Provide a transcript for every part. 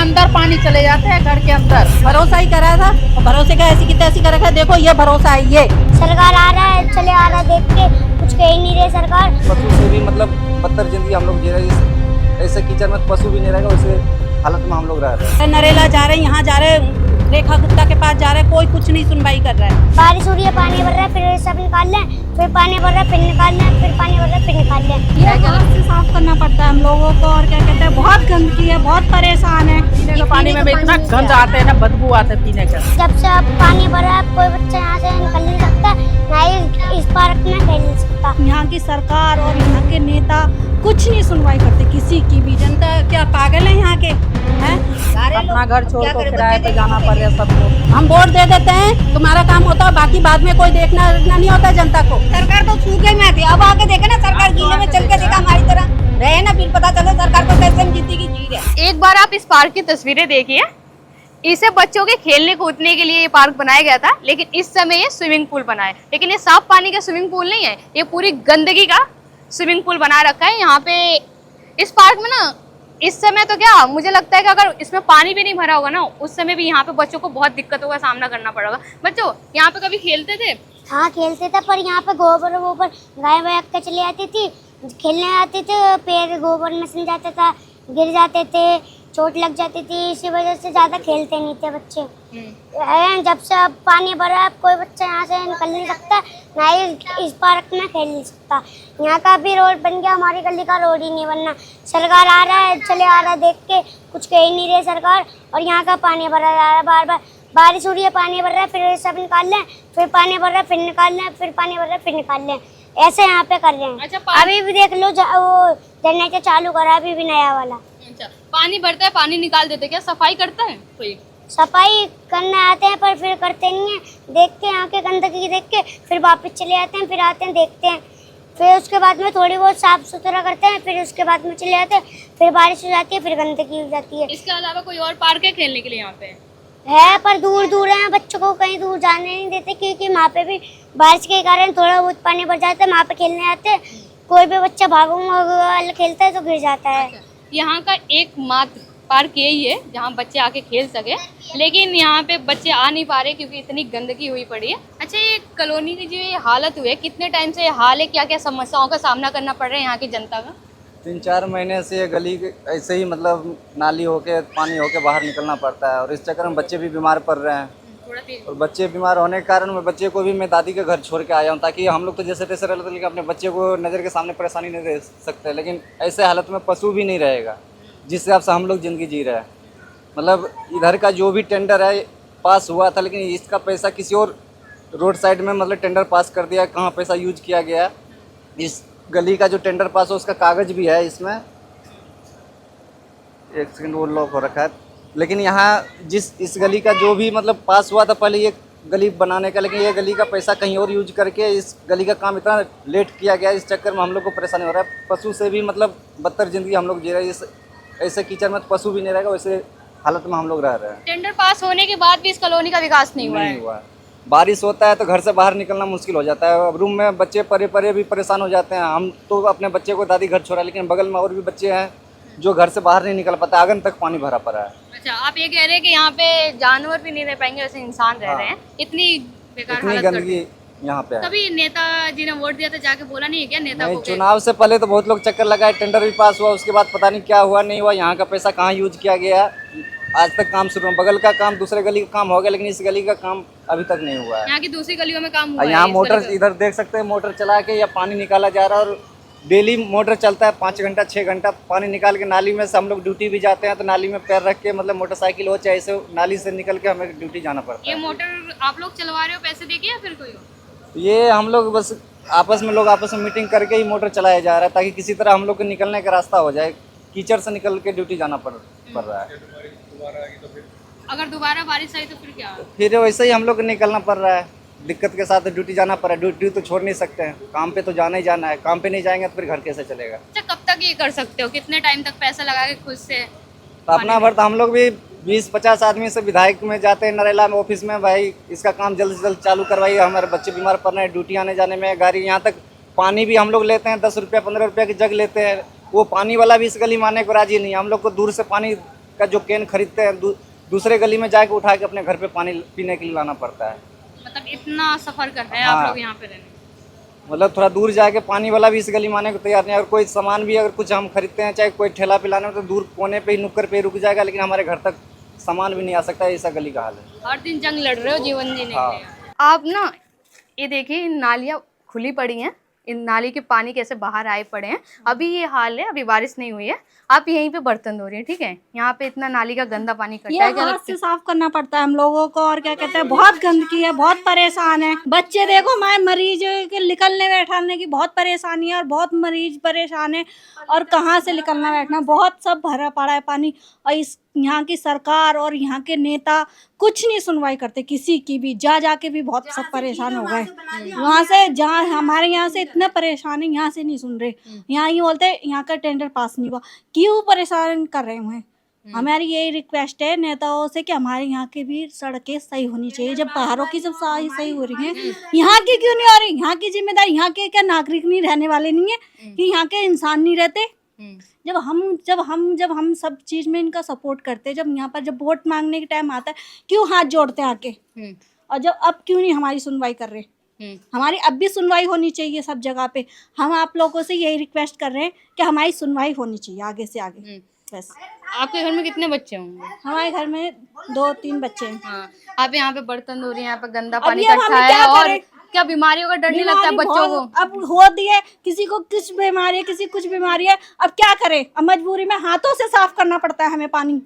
अंदर पानी चले जाते हैं, घर के अंदर। भरोसा ही करा था और भरोसे का ऐसी की तैसी कर रखा है। देखो ये भरोसा है, ये सरकार आ रहा है चले आ रहा है, देख के कुछ कह ही नहीं रहे सरकार। पशु से भी मतलब बदतर जिंदगी हम लोग जी रहे हैं। ऐसे कीचड़ में पशु भी नहीं रहेगा, वैसे हालत में हम लोग रह रहे हैं। नरेला जा रहे हैं, यहाँ जा रहे हैं, रेखा गुप्ता के पास जा रहे हैं, कोई कुछ नहीं सुनवाई कर रहा है। बारिश हो रही है, पानी भर रहा है, फिर सब निकाल लें, फिर पानी भर रहा है, फिर निकाल लें, फिर पानी भर रहा है, फिर निकाल लें। ये हाथ से साफ करना पड़ता है हम लोगों को। और क्या कहते हैं, बहुत गंदगी है, बहुत परेशान है। पीने के पानी में इतना गंद आते हैं ना, बदबू आते हैं पीने का। जब से अब पानी भरा है, कोई बच्चा यहाँ से निकल नहीं सकता, ना ही इस पार्क में खेल नहीं सकता। यहाँ की सरकार और यहाँ के नेता कुछ नहीं सुनवाई करते किसी की भी। जनता क्या पागल है यहाँ के, हैं? अपना घर छोड़ कर किराए पे जाना पड़ रहा है सबको। हम वोट दे देते हैं, तुम्हारा काम होता है, बाकी बाद में कोई देखना नहीं होता जनता को। सरकार तो सूखे में थी, अब आके देखे ना, सरकार गीले में चल के देखा हमारी तरह रहे ना, फिर पता चले सरकार को कैसे हम जिंदगी जी रहे हैं। एक बार आप इस पार्क की तस्वीरें देखिए। इसे बच्चों के खेलने कूदने के लिए ये पार्क बनाया गया था, लेकिन इस समय ये स्विमिंग पूल बना है। लेकिन ये साफ पानी का स्विमिंग पूल नहीं है, ये पूरी गंदगी का स्विमिंग पूल बना रखा है। यहाँ पे इस पार्क में ना इस समय तो क्या मुझे लगता है कि अगर इसमें पानी भी नहीं भरा होगा ना, उस समय भी यहाँ पे बच्चों को बहुत दिक्कतों का सामना करना पड़ेगा। बच्चों यहाँ पे कभी खेलते थे? हाँ खेलते थे, पर यहाँ पे गोबर वोबर गाय वाय के चले आती थी, खेलने आते थे, पैर गोबर में सम जाता था, गिर जाते थे, चोट लग जाती थी, इसी वजह से ज़्यादा खेलते नहीं थे बच्चे। जब से अब पानी भरा है, कोई बच्चा यहाँ से निकल नहीं सकता, ना ही इस पार्क में खेल नहीं सकता। यहाँ का भी रोड बन गया, हमारी गली का रोड ही नहीं बनना। सरकार आ रहा है चले आ रहा है, देख के कुछ कह ही नहीं रहे सरकार। और यहाँ का पानी भरा जा रहा है, बार बार बारिश हो रही है, पानी भर रहा है, फिर सब निकाल लें, फिर पानी भर रहा है, फिर निकाल लें, फिर पानी भर रहा है, फिर निकाल लें, ऐसे यहाँ पे कर रहे हैं। अच्छा, अभी भी देख लो, वो जनरेटर चालू करा अभी भी नया वाला। अच्छा, पानी भरता है, पानी निकाल देते, क्या सफाई करता है कोई? सफाई करने आते हैं पर फिर करते नहीं है, देख के यहाँ के गंदगी देख के फिर वापस चले आते हैं, फिर आते हैं देखते हैं, फिर उसके बाद में थोड़ी बहुत साफ सुथरा करते हैं, फिर उसके बाद में चले आते हैं, फिर बारिश हो जाती है, फिर गंदगी हो जाती है। इसके अलावा कोई और पार्क है खेलने के लिए यहाँ पे? है पर दूर दूर है, बच्चों को कहीं दूर जाने नहीं देते, क्योंकि वहाँ पे भी बारिश के कारण थोड़ा बहुत पानी भर जाता है, वहाँ पे खेलने आते हैं, कोई भी बच्चा भागो वाला खेलता है तो गिर जाता है। यहाँ का एकमात्र पार्क यही है जहाँ बच्चे आके खेल सके, लेकिन यहाँ पे बच्चे आ नहीं पा रहे क्योंकि इतनी गंदगी हुई पड़ी है। अच्छा, ये कॉलोनी की जो ये हालत हुई है, कितने टाइम से ये हाल है, क्या क्या समस्याओं का सामना करना पड़ रहा है यहाँ की जनता का? 3-4 महीने से ये गली ऐसे ही मतलब नाली होके पानी होके बाहर निकलना पड़ता है, और इस चक्कर में बच्चे भी बीमार पड़ रहे हैं। और बच्चे बीमार होने के कारण मैं बच्चे को भी मैं दादी के घर छोड़ के आया हूँ, ताकि हम लोग तो जैसे तैसे रहते, लेकिन अपने बच्चे को नज़र के सामने परेशानी नहीं दे सकते। लेकिन ऐसे हालत में पशु भी नहीं रहेगा, जिस हिसाब से हम लोग ज़िंदगी जी रहे हैं। मतलब इधर का जो भी टेंडर है पास हुआ था, लेकिन इसका पैसा किसी और रोड साइड में मतलब टेंडर पास कर दिया, कहाँ पैसा यूज किया गया। इस गली का जो टेंडर पास हो उसका कागज़ भी है इसमें, एक सेकंड वो लॉक हो रखा है। लेकिन यहाँ इस गली का जो भी मतलब पास हुआ था पहले ये गली बनाने का, लेकिन ये गली का पैसा कहीं और यूज करके इस गली का काम इतना लेट किया गया, इस चक्कर में हम लोग को परेशानी हो रहा है। पशु से भी मतलब बदतर जिंदगी हम लोग जी रहे हैं। ऐसे कीचड़ में पशु भी नहीं रहेगा, वैसे हालत में हम लोग रह रहे हैं। टेंडर पास होने के बाद भी इस कॉलोनी का विकास नहीं हुआ है। बारिश होता है तो घर से बाहर निकलना मुश्किल हो जाता है, रूम में बच्चे परे परे भी परेशान हो जाते हैं। हम तो अपने बच्चे को दादी घर छोड़ा, लेकिन बगल में और भी बच्चे हैं जो घर से बाहर नहीं निकल पाते, आंगन तक पानी भरा पड़ा है। अच्छा, आप ये कह रहे हैं कि यहाँ पे जानवर भी नहीं रह पाएंगे, वैसे इंसान रह रहे हैं, इतनी बेकार इतनी हालत गंदगी यहाँ पे है। कभी नेताजी ने वोट दिया था, जाके बोला नहीं है क्या नेता को? चुनाव से पहले तो बहुत लोग चक्कर लगाए, टेंडर भी पास हुआ, उसके बाद पता नहीं क्या हुआ नहीं हुआ, यहाँ का पैसा कहाँ यूज किया गया, आज तक काम शुरू। बगल का काम दूसरे गली का काम हो गया, लेकिन इस गली का काम अभी तक नहीं हुआ है। यहाँ की दूसरी गलियों में काम हुआ है। यहाँ मोटर इधर देख सकते हैं, मोटर चला के या पानी निकाला जा रहा है, और डेली मोटर चलता है 5 घंटा 6 घंटा पानी निकाल के नाली में से हम लोग ड्यूटी भी जाते हैं, तो नाली में पैर रख के मतलब मोटरसाइकिल हो चाहे ऐसे नाली से निकल के हमें ड्यूटी जाना पड़ता है। ये मोटर आप लोग चलवा रहे हो पैसे देके या फिर कोई हो? ये हम लोग बस आपस में मीटिंग करके ही मोटर चलाया जा रहा है, ताकि किसी तरह हम लोग को निकलने का रास्ता हो जाए। कीचड़ से निकल के ड्यूटी जाना पड़ रहा है। अगर दोबारा बारिश आई तो फिर क्या? फिर वैसे ही हम लोग को निकलना पड़ रहा है, दिक्कत के साथ ड्यूटी जाना पड़ रहा है। ड्यूटी तो छोड़ नहीं सकते हैं, काम पे तो जाना ही जाना है, काम पे नहीं जाएंगे तो फिर घर कैसे चलेगा। अच्छा, कब तक ये कर सकते हो, कितने टाइम तक पैसा लगा के खुद से? तो अपना भर तो हम लोग भी 20-50 आदमी से विधायक में जाते हैं, नरेला में ऑफिस में, भाई इसका काम जल्द से जल्द चालू करवाइए, हमारे बच्चे बीमार पड़ रहे हैं, ड्यूटी आने जाने में गाड़ी। यहाँ तक पानी भी हम लोग लेते हैं, 10 रुपया 15 रुपया की जग लेते हैं, वो पानी वाला भी इस गली में आने को राजी नहीं है। हम लोग को दूर से पानी का जो कैन खरीदते हैं दूसरे गली में जाके उठा के अपने घर पे पानी पीने के लिए लाना पड़ता है। मतलब इतना सफर कर रहे हैं हाँ। आप लोग यहाँ पे रहने। मतलब थोड़ा दूर जाके पानी वाला भी इस गली में आने को तैयार नहीं है। और कोई सामान भी अगर कुछ हम खरीदते हैं, चाहे कोई ठेला पे लाने में, तो दूर कोने पे ही नुक्कड़ पे रुक जाएगा, लेकिन हमारे घर तक सामान भी नहीं आ सकता। ऐसा गली का हाल है। हर दिन जंग लड़ रहे हो जीवन जीने हाँ। के लिए। आप ना ये देखिए, इन नालियाँ खुली पड़ी हैं, इन नाली के पानी कैसे बाहर आए पड़े हैं। अभी ये हाल है, अभी बारिश नहीं हुई है। आप यहीं पे बर्तन धो रही हैं, ठीक है। यहाँ पे इतना नाली का गंदा पानी इकट्ठा ये है, क्या हाथ लगता से है? साफ करना पड़ता है हम लोगों को। और क्या कहते हैं, बहुत गंदगी है, बहुत परेशान है। बच्चे देखो, मैं मरीज के निकलने बैठाने की बहुत परेशानी है और बहुत मरीज परेशान है। और कहाँ से निकलना बैठना, बहुत सब भरा पड़ा है पानी। और इस यहाँ की सरकार और यहाँ के नेता कुछ नहीं सुनवाई करते किसी की भी। जाके भी बहुत सब परेशान हो गए। वहाँ से, जहाँ हमारे यहाँ से इतने परेशान है, यहाँ से नहीं सुन रहे। यहाँ ये बोलते हैं यहाँ का टेंडर पास नहीं हुआ। क्यों परेशान कर रहे हैं? हमारी यही रिक्वेस्ट है नेताओं से कि हमारे यहाँ की भी सड़कें सही होनी चाहिए। जब बाहरों की जब सही हो रही हैं, यहाँ की क्यों नहीं हो रही? यहाँ की जिम्मेदारी, यहाँ के क्या नागरिक नहीं रहने वाले नहीं है कि यहाँ के इंसान नहीं रहते? जब हम सब चीज में इनका सपोर्ट करते हैं, जब यहाँ पर जब वोट मांगने के टाइम आता है, क्यों हाथ जोड़ते हैं आके? और जब अब क्यों नहीं हमारी सुनवाई कर रहे? हमारी अब भी सुनवाई होनी चाहिए सब जगह पे। हम आप लोगों से यही रिक्वेस्ट कर रहे हैं कि हमारी सुनवाई होनी चाहिए आगे से आगे। बस। आपके घर में कितने बच्चे होंगे? हमारे घर में 2-3 बच्चे हैं। हाँ। आप यहाँ पे बर्तन धो रही हैं, यहाँ पे गंदा अब पानी ये अब इकट्ठा हम है। क्या और करें? क्या बीमारियों का डर नहीं लगता बीमारी बच्चों को? बहुत- अब होती है, किसी को कुछ बीमारी है, किसी कुछ बीमारी है। अब क्या करें? अब मजबूरी में हाथों से साफ करना पड़ता है हमें पानी।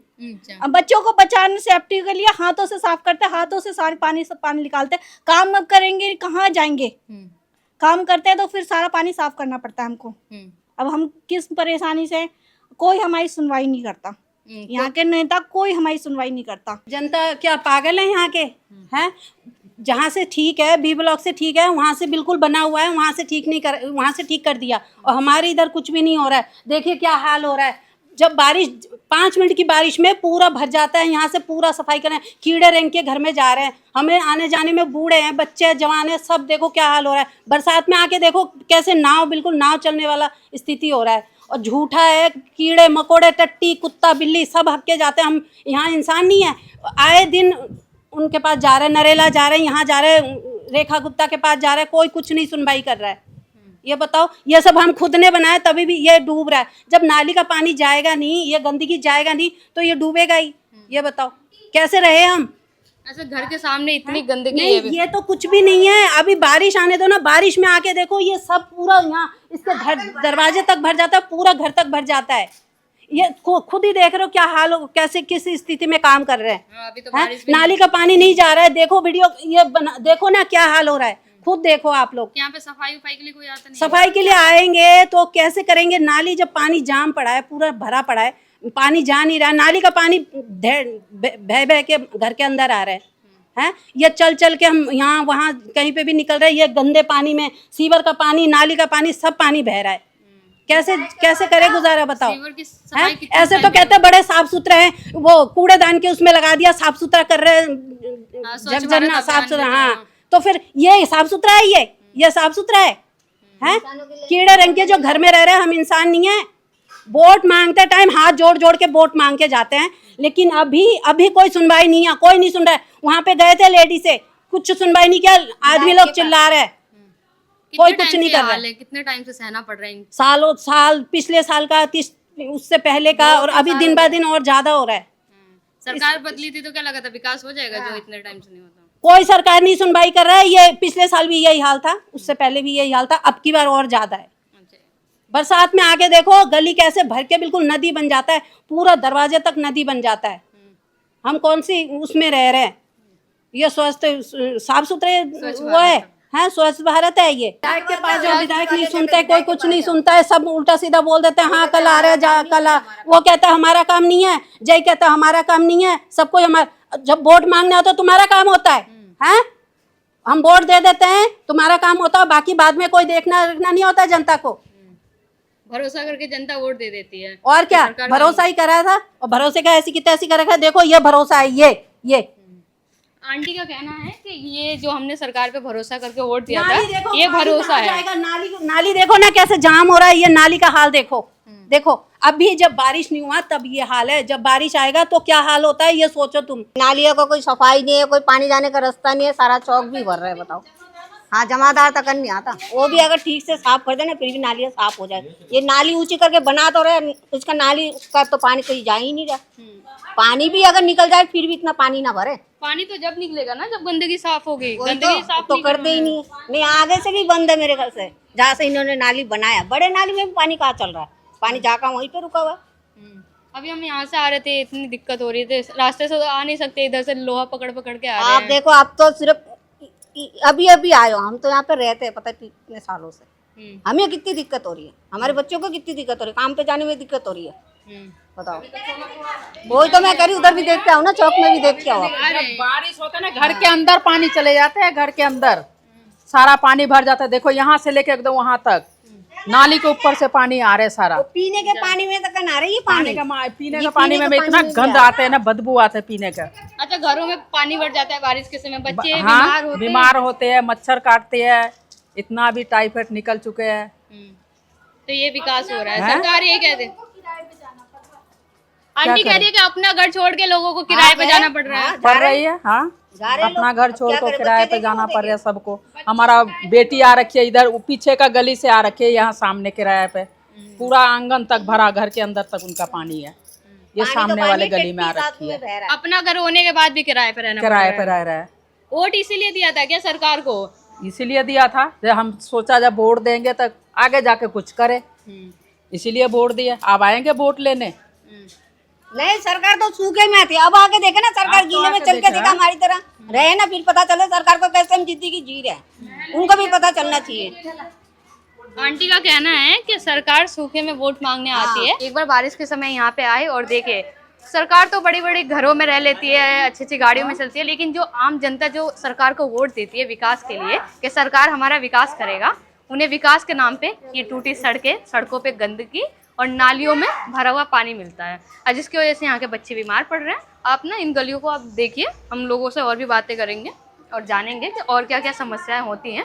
अब बच्चों को बचाने सेफ्टी के लिए हाथों से साफ करते, हाथों से सारे पानी निकालते। काम अब करेंगे कहाँ जाएंगे? काम करते हैं तो फिर सारा पानी साफ करना पड़ता है हमको। अब हम किस परेशानी से, कोई हमारी सुनवाई नहीं करता। यहाँ के नेता कोई हमारी सुनवाई नहीं करता। जनता क्या पागल है यहाँ के? हैं, जहाँ से ठीक है, बी ब्लॉक से ठीक है, वहाँ से बिल्कुल बना हुआ है, वहाँ से ठीक नहीं कर, वहाँ से ठीक कर दिया। और हमारे इधर कुछ भी नहीं हो रहा है। देखिए क्या हाल हो रहा है। जब बारिश 5 मिनट की बारिश में पूरा भर जाता है। यहाँ से पूरा सफाई करें, कीड़े रेंग के घर में जा रहे हैं। हमें आने जाने में बूढ़े हैं, बच्चे जवान हैं, सब देखो क्या हाल हो रहा है। बरसात में आके देखो कैसे नाव, बिल्कुल नाव चलने वाला स्थिति हो रहा है। और झूठा है, कीड़े मकोड़े, टट्टी, कुत्ता, बिल्ली सब हक्के जाते हैं। हम यहाँ इंसान नहीं है। आए दिन उनके पास जा रहे हैं, नरेला जा रहे हैं, यहाँ जा रहे हैं, रेखा गुप्ता के पास जा रहे हैं, कोई कुछ नहीं सुनवाई कर रहा है। ये बताओ, ये सब हम खुद ने बनाया, तभी भी ये डूब रहा है। जब नाली का पानी जाएगा नहीं, ये गंदगी जाएगा नहीं, तो ये डूबेगा ही। ये बताओ कैसे रहे हम? ऐसे घर के सामने इतनी गंदगी नहीं, है। ये तो कुछ भी नहीं है। अभी बारिश आने दो ना, बारिश में आके देखो ये सब पूरा यहाँ इसके घर दरवाजे तक भर जाता है, पूरा घर तक भर जाता है। ये खुद ही देख रहे हो क्या हाल हो, कैसे किस स्थिति में काम कर रहे हैं। अभी तो हैं? नाली का पानी नहीं जा रहा है। देखो वीडियो ये देखो ना क्या हाल हो रहा है, खुद देखो आप लोग। यहाँ पे सफाई के लिए कोई आता नहीं? सफाई के लिए आएंगे तो कैसे करेंगे? नाली जब पानी जाम पड़ा है, पूरा भरा पड़ा है, पानी जा नहीं रहा है। नाली का पानी बह बह के घर के अंदर आ रहा है। हैं? ये चल चल के हम यहाँ वहाँ कहीं पे भी निकल रहे हैं। ये गंदे पानी में सीवर का पानी, नाली का पानी, सब पानी बह रहा है। कैसे करे गुजारा बताओ? हैं? ऐसे तो कहते हैं बड़े साफ सुथरे हैं, वो कूड़ेदान के उसमें लगा दिया, साफ सुथरा कर रहे हैं, जगजरना साफ सुथरा। हाँ, तो फिर ये साफ सुथरा है? ये साफ सुथरा है? हैं? कीड़े रंग के जो घर में रह रहे हैं, हम इंसान नहीं है। वोट मांगते टाइम हाथ जोड़ जोड़ के वोट मांग के जाते हैं, लेकिन अभी कोई सुनवाई नहीं है, कोई नहीं सुन रहा है। वहां पे गए थे लेडी से, कुछ सुनवाई नहीं किया, आदमी लोग चिल्ला रहे हैं, कोई कुछ नहीं कर रहा है। कितने टाइम से सहना पड़ रहा है? साल, पिछले साल का, उससे पहले का, और अभी दिन ब दिन और ज्यादा हो रहा है। सरकार बदली थी तो क्या लगा था विकास हो जाएगा, जो इतने टाइम से नहीं होता? कोई सरकार नहीं सुनवाई कर रहा है। ये पिछले साल भी यही हाल था, उससे पहले भी यही हाल था, अब की बार और ज्यादा है। बरसात में आके देखो गली कैसे भर के बिल्कुल नदी बन जाता है, पूरा दरवाजे तक नदी बन जाता है। हम कौन सी उसमें रह रहे हैं? ये स्वस्थ साफ सुथरे वो है, स्वच्छ भारत है। ये विधायक के पास जो विधायक नहीं सुनते, कोई कुछ नहीं सुनता है, सब उल्टा सीधा बोल देते हैं। हाँ कल आ रहे हैं, कल वो कहता है हमारा काम नहीं है, जय कहता है हमारा काम नहीं है, सबको हमारा। जब वोट मांगने आता है तुम्हारा काम होता है, हैं? हम वोट दे देते हैं, तुम्हारा काम होता है, बाकी बाद में कोई देखना रखना नहीं होता जनता को। भरोसा करके जनता वोट दे देती है। और क्या, भरोसा ही करा था, और भरोसे का ऐसी की तैसी कर रखा है। देखो ये भरोसा है, ये आंटी का कहना है कि ये जो हमने सरकार पे भरोसा करके वोट दिया था, ये भरोसा है। नाली देखो ना कैसे जाम हो रहा है, ये नाली का हाल देखो। देखो अभी जब बारिश नहीं हुआ तब ये हाल है, जब बारिश आएगा तो क्या हाल होता है ये सोचो तुम। नालियों का कोई सफाई नहीं है, कोई पानी जाने का रास्ता नहीं है, सारा चौक भी भर रहा है। बताओ, हाँ जमादार तक नहीं आता, वो भी अगर ठीक से साफ कर दे ना फिर भी नालियाँ साफ हो जाए। ये नाली ऊंची करके बना तो रहे, उसका नाली का तो पानी कहीं जा ही नहीं रहा। पानी भी अगर निकल जाए फिर भी इतना पानी ना भरे। पानी तो जब निकलेगा ना जब गंदगी साफ होगी, वही गंदगी साफ तो नहीं करते ही नहीं है। नहीं, आगे से भी बंद है मेरे घर से, जहाँ से इन्होंने नाली बनाया। बड़े नाली में भी पानी कहाँ चल रहा है, पानी जाकर वहीं पे रुका हुआ है। अभी हम यहाँ से आ रहे थे, इतनी दिक्कत हो रही थी, रास्ते से तो आ नहीं सकते, इधर से लोहा पकड़ पकड़ के आ रहे आप हैं। देखो, आप तो सिर्फ अभी अभी आए हो, हम तो यहाँ पे रहते हैं पता कितने सालों से। हमें कितनी दिक्कत हो रही है, हमारे बच्चों को कितनी दिक्कत हो रही है, काम पे जाने में दिक्कत हो रही है। बताओ, वही तो मैं कह रही, उधर भी देख के आओ ना, चौक में भी देख के आओ। बारिश होता है ना, घर के अंदर पानी चले जाते हैं, घर के अंदर सारा पानी भर जाता है। देखो यहाँ से लेके एकदम वहां तक नाली के ऊपर से पानी आ रहा है सारा। पीने के पानी में तक आ रही है पानी पीने का पानी में इतना गंद आते हैं ना, बदबू आते हैं पीने का। अच्छा, घरों में पानी भर जाता है बारिश के समय, बच्चे हाँ, बीमार होते हैं, मच्छर काटते हैं, इतना भी टाइफाइड निकल चुके हैं। तो ये विकास हो रहा है, सरकार ये कहते। आंटी कह रही है कि अपना घर छोड़ के लोगों को किराए पे जाना पड़ रहा है। पड़ रही है, हाँ, अपना घर छोड़ कर किराए पे जाना पड़ रहा है सबको। हमारा बेटी आ रखी है इधर पीछे का गली से आ रखी है, यहाँ सामने किराए पे, पूरा आंगन तक भरा, घर के अंदर तक उनका पानी है। ये सामने वाले गली में आ रखी है, अपना घर होने के बाद भी किराए पे रहना किराए पे रह रहा है। वोट इसीलिए दिया था क्या सरकार को? इसीलिए दिया था, जब हम सोचा जब वोट देंगे तब आगे जाके कुछ करे, इसीलिए वोट दिए। अब आएंगे वोट लेने। नहीं, सरकार तो सूखे में थी, अब आके देखे ना, सरकार गीले में चल के देखा हमारी तरह रहे ना, फिर पता चले सरकार को कैसे हम जिंदगी जी रहे हैं, उनको भी पता चलना चाहिए। आंटी का कहना है कि सरकार सूखे में वोट मांगने आती है। एक बार बारिश के समय यहाँ पे आए और देखे, सरकार तो बड़ी बड़ी घरों में रह लेती है, अच्छी अच्छी गाड़ियों में चलती है, लेकिन जो आम जनता जो सरकार को वोट देती है विकास के लिए कि सरकार हमारा विकास करेगा, उन्हें विकास के नाम पे ये टूटी सड़कें, सड़कों पे गंदगी और नालियों में भरा हुआ पानी मिलता है, और जिसकी वजह से यहाँ के बच्चे बीमार पड़ रहे हैं। आप ना इन गलियों को आप देखिए, हम लोगों से और भी बातें करेंगे और जानेंगे कि और क्या क्या समस्याएं होती हैं।